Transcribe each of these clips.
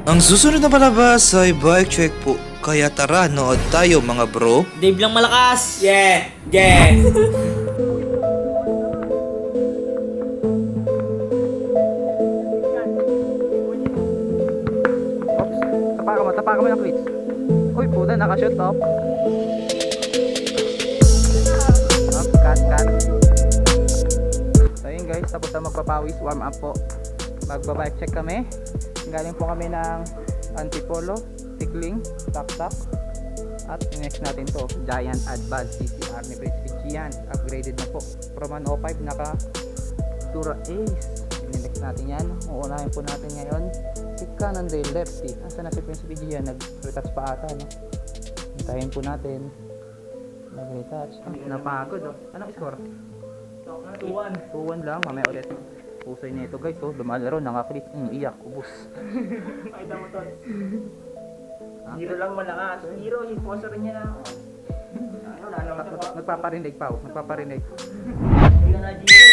Ang susunod na palabas ay bike check po. Kaya tara, nood tayo mga bro. Dave lang malakas! Yeah! Yeah! Oops, tapakan mo ng cleats. Uy, puta, nakashoot up. Up, cut. So yun guys, tapos na magpapawis, warm up po. Magba-bike check kami. Galing po kami ng Antipolo, Tikling, Tak. At next natin to, Giant Advance CCR ni Prestige. Upgraded na po. From 105 naka Tura Ace. Next natin yan. Uunahin po natin ngayon si Cannondale Lefty. Asa na si Prestige? Nag-retouch pa ata, no? Hintayin po natin. Nag-retouch. Napagod, oh. Anong score? 2-1. 2-1 lang. Mamaya ulit. Pusay na ito guys, oh. Lumalaro, nakaklit. Iyak, ubus. Ay, tama to. Hero lang malakas. Hero, sponsor niya na ako. Nagpaparinig pa, oh. Nagpaparinig. Hero na Giro.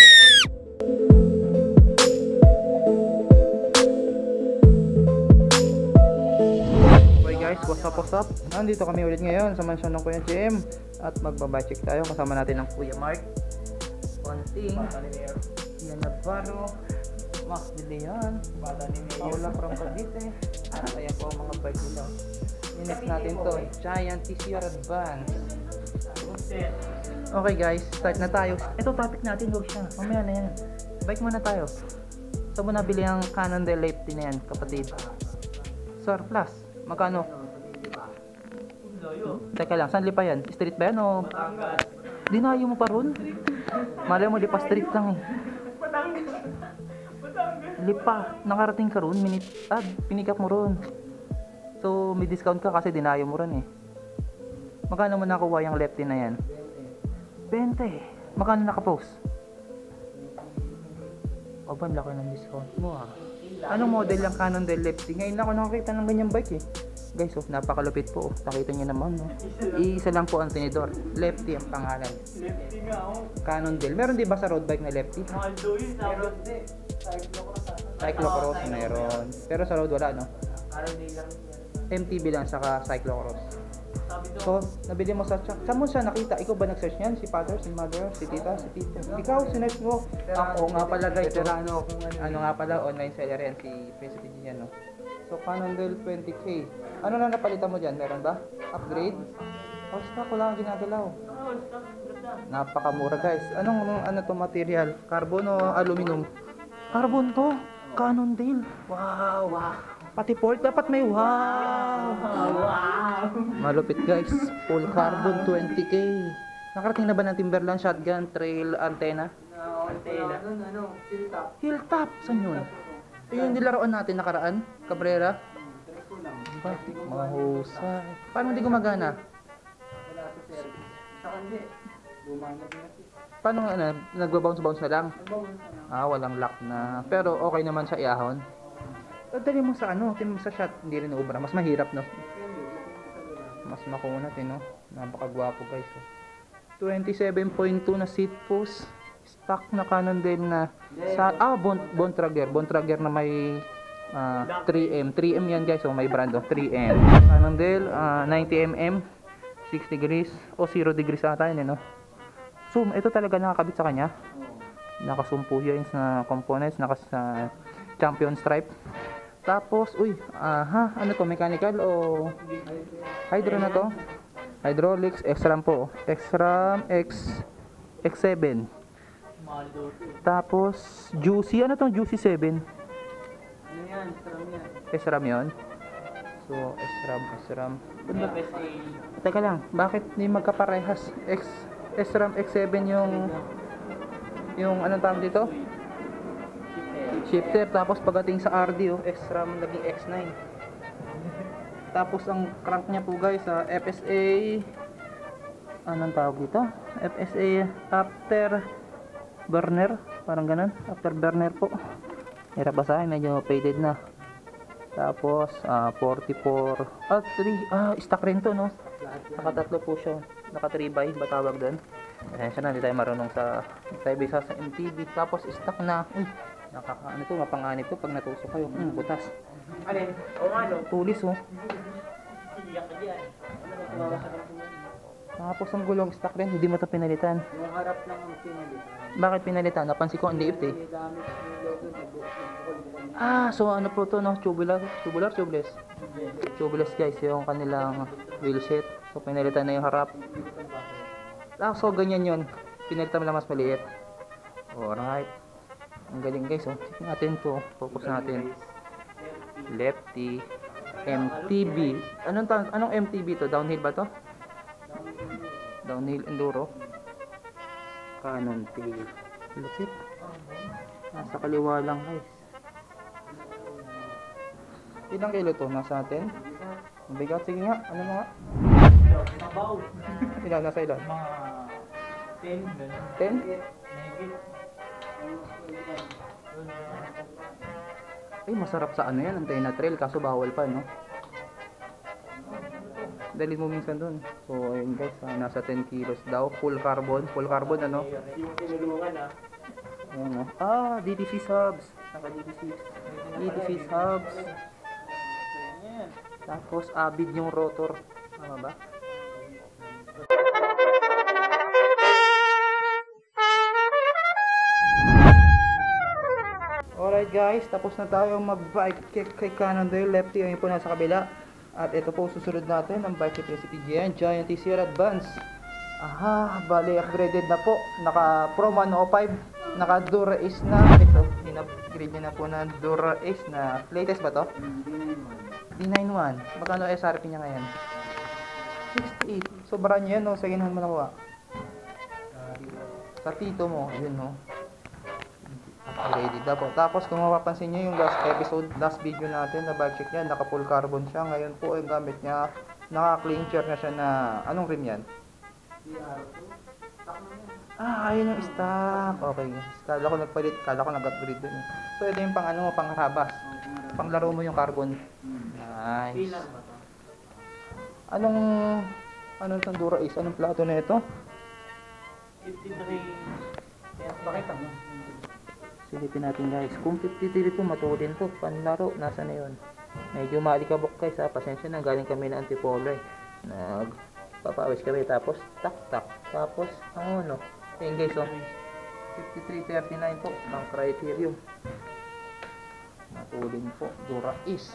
Okay guys, what's up? Nandito kami ulit ngayon sa mansyon ng Kuya Jim. At magbabike check tayo. Kasama natin ang Kuya Mark. Konting. Yan Navarro. Max de Leon. Paula from Cavite. At ayan po ang mga bike nila. Yung next natin to, Giant TCR Advance. Okay guys, start na tayo. Ito topic natin, huwag siya. Mamaya na yan. Bike muna tayo. Saan mo nabili ang Cannondale Lefty na yan, kapatid? Surplus. Magkano? Teka lang, saan lipa yan? Street ba yan o? Dinayo mo pa ron? Malay mo, lipa street lang eh. Lipa, nakarating ka ron, pinikap mo ron. So, may discount ka kasi dinayo mo ron eh. Magkano mo nakuha yung Lefty na yan? 20. Magkano nakapost? Aba, laki ng discount mo ah. Anong model yung Cannondale Lefty? Ngayon ako nakakita ng ganyang bike eh. Guys, oh, napakalupit po. Oh. Nakita niyo naman, no? Iisa lang po ang tinidor. Lefty ang pangalan. Lefty nga ako. Cannondale. Meron di ba sa road bike na Lefty? Maldo yun. Meron din. Cyclocross meron. Pero sa road wala, no? Cannondale lang. MTB lang saka cyclocross. Sabi to. So, nabili mo sa saan mo siya nakita? Ikaw ba nag-search niyan? Si father, si mother, si tita, si tito? Ikaw, sinearch mo. Ako nga pala guys. Veterano akong Ano nga pala, online seller yan, si Prestige yan, no? So, Cannondale 20k. Ano na napalitan mo dyan? Meron ba? Upgrade? Oh, stock ko lang ang ginagalaw. Napakamura guys. Ano to material? Carbon o aluminum? Carbon to. Cannondale. Wow. Pati port dapat may wow. Malupit guys. Full carbon 20k. Nakarating na ba ng Timberland shotgun trail antenna? Hilltop. Saan yun? Yung nilaroan natin nakaraan, Cabrera. Ba, mahusay. Paano hindi gumagana? Paano nga nagbabounce na lang? Walang lock na. Pero okay naman siya iahon. Dali mo sa tin mo sa shot, hindi rin ubra. Mas mahirap, no? Mas makunat, no? Napakagwapo, guys. 27.2 na seat post. Stock na Cannondale na sa Bontrager na may 3M yan guys, may brand 3M Cannondale 90mm 6 degrees o 0 degrees ata yun, no? So ito talaga nakakabit sa kanya, nakasumpo yun na components, sa champion stripe. Tapos ano to, mechanical o hydro na to? Hydraulics, X-Ram po, X-Ram X7. Tapos Juicy, ano tong Juicy 7? Ano yan? SRAM yun. So SRAM FSA. Teka lang, bakit hindi magkaparehas? SRAM X7 yung anong tawag dito? Shifter. Tapos pagdating sa RD, SRAM naging X9. Tapos ang crank niya po guys sa FSA, anong tawag dito? FSA Afterburner, parang ganun, Afterburner po. Hirap basahin, medyo faded na. Tapos 44 stock rin to, no? Nakatatlo po siya, naka 3x ba tawag doon. Pasensya na, hindi tayo marunong sa tayo bisa sa MTB. Tapos stock na, Ano to, mapanganib to pag natusok kayo. Butas. Alin? O nga no? Tulis oh. Iyak ka dyan. Tumawa sa kampunan. Tapos ang gulong stock rin, hindi mo to pinalitan. Yung harap lang ang pinalitan. Bakit pinalitan? Napansin ko ang liit eh. May gamit yung logo na bukol. So ano po to no? Tubular, tubeless. Tubeless guys, yung kanilang wheelset. So pinalitan na yung harap. So ganyan yun. Pinalitan mo lang mas maliit. Alright. Ang galing guys oh. Check natin to. Focus natin. Lefty. MTB. Anong MTB to? Downhill ba to? Downhill enduro. Canon tail. Lupit. Nasa kaliwa lang guys. Ilang kilo to? Nasa atin? Mabigat. Sige nga. Ano mo nga? Sabaw. Ilan? Nasa ilan? Mga 10. 10? Ay, masarap sa ano yan, antay na trail, kaso bawal pa, no? Dali mo minsan dun. So, ayun guys, nasa 10 kilos daw. Full carbon ano? Yung tinulungan Ayan, no? DDC subs. Naka DDC subs. Tapos, abid yung rotor. Tama ba? Alright guys, tapos na tayo mag-bike check kay Cannondale. Lefty, ayun po nasa kabila. At ito po susunod natin ang bike check recipe GN Giant TCR Advance. Bali upgraded na po. Naka Pro 105, naka Dura Ace na. Ito, in-upgrade niya na po na Dura Ace na latest ba to? D91. Magkano SRP niya ngayon? 68. So brand niya no, second hand mo nakuha. Sa tito mo, ayun no. Ready na po. Tapos kung mapapansin nyo yung last video natin na bike check niya, naka full carbon siya. Ngayon po yung gamit niya, naka clincher na siya na, anong rim yan? Ayun yung stock. Okay. Kala ko nagpalit, kala ko nag-upgrade dun. So ito yung pang ano, pang harabas. Pang laro mo yung carbon. Nice. Anong Tandura is? Anong plato na ito? 53. Bakit mo? Silipin natin guys. Kung 53 ito, matulin to. Panlaro, nasa na yun? Medyo maalikabok guys ha. Pasensya na, galing kami na antipolo eh. Nagpapawis kami. Tapos, tak. Tapos, ang ano. Ayun guys oh. 53.39 po. Ang criterium. Matulin po. Dura is.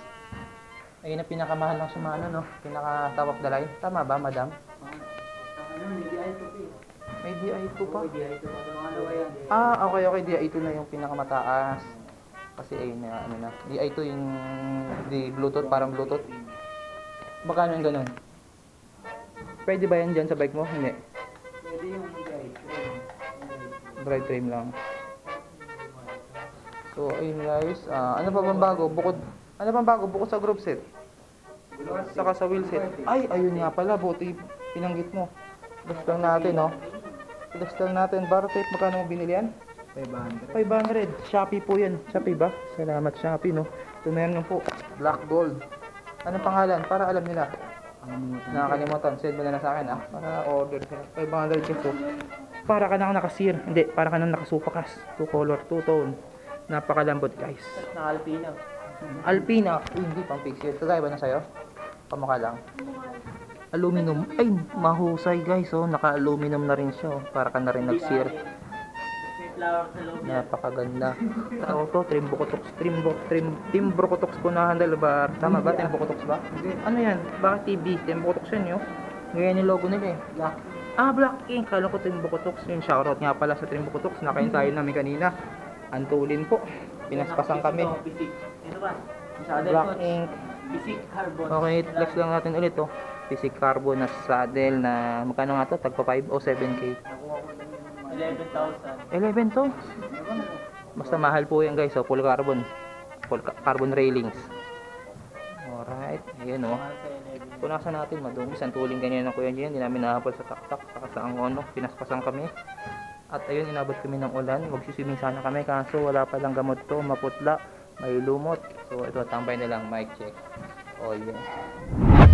Ayun ang pinakamahal ng Shimano no. Pinaka-top of the line. Tama ba madam? May DI2 pa? Okay, DI2 na yung pinakamataas. Kasi ayun na, ano na. DI2 yung Bluetooth, parang Bluetooth. Magkano yung ganun? Pwede ba yan dyan sa bike mo? Hindi. Pwede yung Drive frame lang. So, ayun guys. Ano pa bang bago? Bukod sa group set? Saka sa wheel set. Ay, ayun nga pala. Buti pinanggit mo. Gusto lang natin, no? Gusto lang natin. Bar tape, magkano mo binili yan? 500. Shopee po yan. Shopee ba? Salamat Shopee, no? Ito meron po. Black Gold. Anong pangalan? Para alam nila. Nakakalimutan. Send mo na lang sa akin, para order sila. 500 pesos. Para ka nang nakasir. Hindi, para ka nang nakasupakas. 2 color, 2 tone. Napakalambot, guys. Naka-Alpina. Alpina. Uy, hindi pang fix yun. Kagaya ba na sa'yo? Kamukha lang. Aluminum. Ay, mahusay guys. Oh. Naka-aluminum na rin siya. Oh. Para ka na rin nag-sear. May flower sa loob. Napakaganda. Tao to, Timbukotox po na handlebar. Tama ba? Timbukotox ba? Ano yan? Bakit TV? Timbukotox yan yun. Ngayon yung logo nila eh. Black. Black Ink. Kala ko Timbukotox. Yung shoutout nga pala sa Timbukotox. Nakain tayo namin kanina. Antulin po. Pinaspasan kami. Ito ba? Black Ink. Basic carbon. Okay, flex lang natin ulit oh. Basic carbon na saddle na magkano nga to? Tagpa 5 o 7K? 11,000. 11 to? Basta mahal po yan guys. Full carbon. Full carbon railings. Alright. Ayan oh. Punasan natin madumi. Santuling ganyan ng kuya dyan. Hindi namin nakapal sa taktak. Saka sa angono. Pinaspasan kami. At ayun, inabot kami ng ulan. Magsiswimming sana kami. Kaso wala palang gamot to. Maputla. May lumot. So ito, tambay na lang. Mic check. Oh yeah.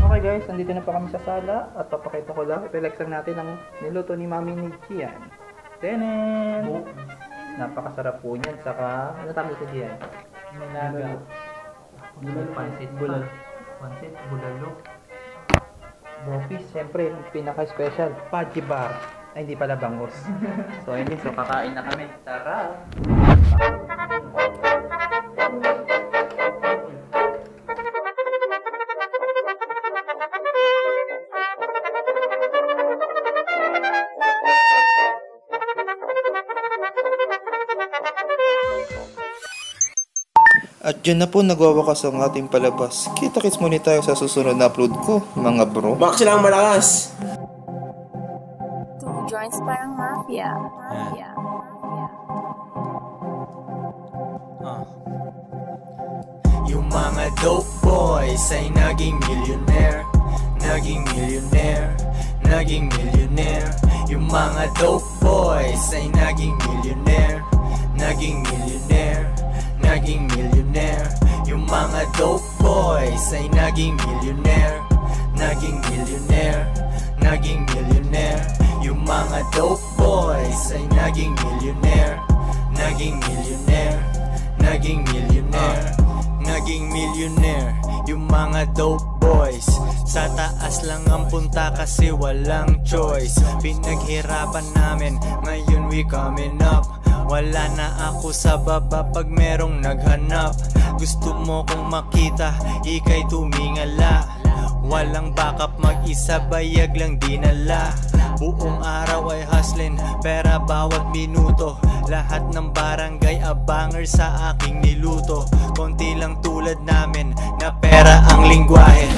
Okay guys, nandito na pa kami sa sala. At papakita ko lang. Ipelexer natin ang niluto ni Mami ni Gian. Tenen! Napakasarap po niyan. Saka, ano tawag ito diyan? Nilaga. Pansit bulalo. Pansit bulalo. Bopis, siyempre, yung pinaka-special, Paji Bar. Ay, hindi pala bangus. So, ayun din. So, kakain na kami. Tara! At yun na po nagwawakas ang ating palabas. Kita-kits muli tayo sa susunod na upload ko, mga bro. Bak silang malakas. Two joints parang mafia. Mafia. Yung mga dope boys ay naging millionaire. Naging millionaire. Naging millionaire. Yung mga dope boys ay naging millionaire. Naging millionaire. Naging millionaire. Yung mga dope boys ay naging millionaire. Naging millionaire. Naging millionaire. Yung mga dope boys ay naging millionaire. Naging millionaire. Naging millionaire. Naging millionaire. Yung mga dope boys sa taas lang ang punta kasi walang choice. Pinaghirapan namin, ngayon we coming up. Wala na ako sa baba pag merong naghanap. Gusto mo kong makita, ika'y tumingala. Walang backup, mag-isa bayag lang dinala. Buong araw ay hustling, pera bawat minuto. Lahat ng barangay abanger sa aking niluto. Konti lang tulad namin na pera ang lingwahe.